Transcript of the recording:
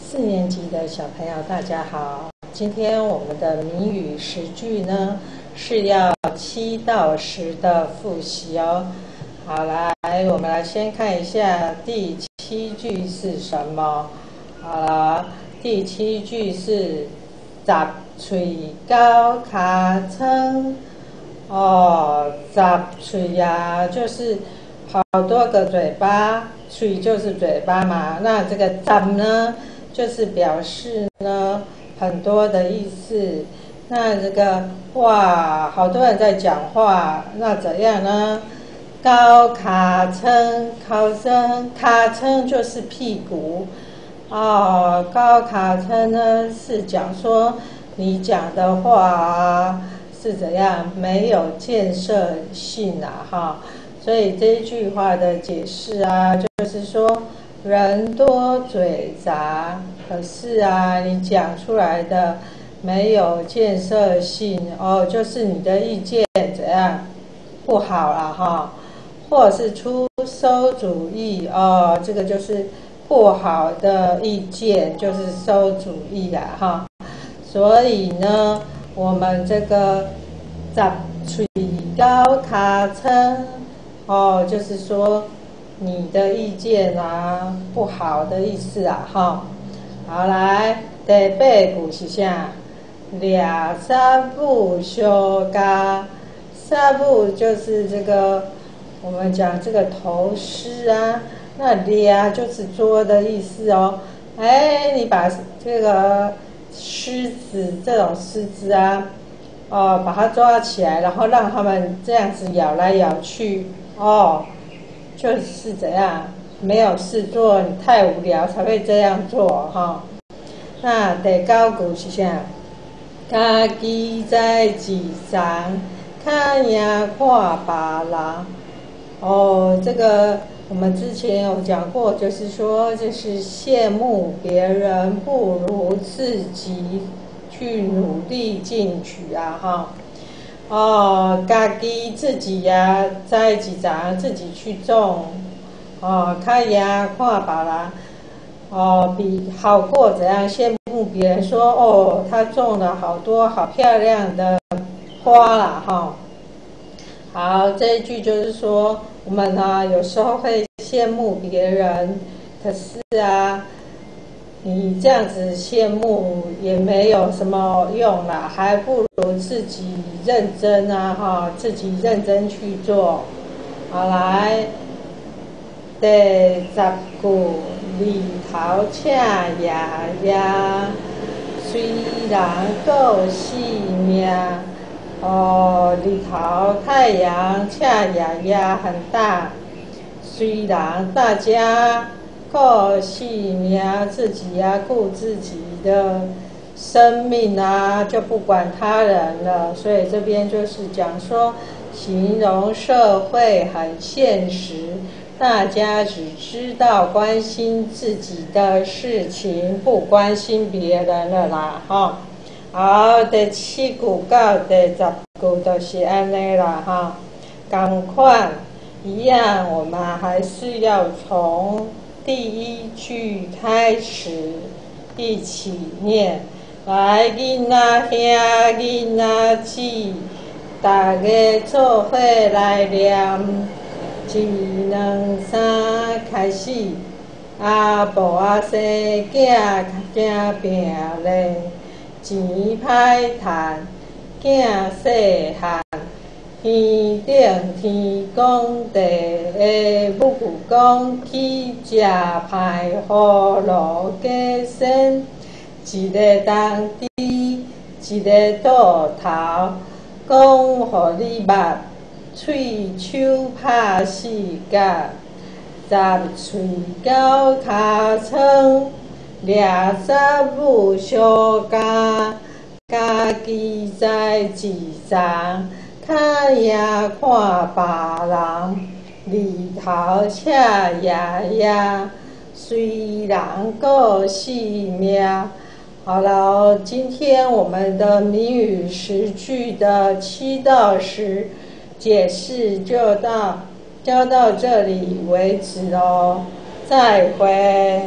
4年级的小朋友，大家好。今天我们的谜语十句呢，是要7到10的复习哦。好，来，我们来先看一下第7句是什么。好了，第7句是十喙高卡称。十喙呀，就是好多个嘴巴，喙就是嘴巴嘛。那这个十呢，就是表示呢很多的意思。那这个哇，好多人在讲话，那怎样呢？高卡称，卡称就是屁股。高卡称呢是讲说你讲的话是怎样没有建设性哈。所以这一句话的解释就是说人多嘴杂，可是你讲出来的没有建设性就是你的意见怎样不好了哈，或者是出馊主意这个就是不好的意见，就是馊主意啦哈。所以呢，我们这个十喙高卡称就是说你的意见不好的意思哈。好，来第8句是啥？俩三不相加，三不就是这个我们讲这个头饰那俩就是捉的意思哦。你把这个狮子这种狮子把它抓起来，然后让它们这样子咬来咬去就是怎样没有事做，你太无聊才会这样做哈。那第9句是啥？家己在己上，看呀看别人。这个我们之前有讲过，就是说就是羡慕别人不如自己去努力进取哈。家己自己在己上自己去种看呀看别人比好过怎样羡慕别人说他种了好多好漂亮的花啦哈。好，这一句就是说我们有时候会羡慕别人，可是你这样子羡慕也没有什么用啦，还不如自己认真自己认真去做。好，来第10句，日头赤呀呀，虽然够性命。日头太阳赤呀呀很大，虽然大家顾性命，自己顾自己的生命就不管他人了。所以这边就是讲说形容社会很现实，大家只知道关心自己的事情，不关心别人了啦哈。好，第7句到第10句都是安尼啦哈，同款一样，我们还是要从第1句开始一起念。来，囡仔兄囡仔姊，大家做伙来念，1、2、3开始。阿婆生囝惊病咧，钱歹趁，囝细汉，天顶天公地，母舅公去食歹葫芦鸡身，一个当猪，一个倒头，讲互你目喙手拍死甲，十喙九尻川。俩三不相加，家己在己上，看呀看别人。日头赤呀呀，虽然顾性命。好了，今天我们的谜语10句的7到10解释就到这里为止再会。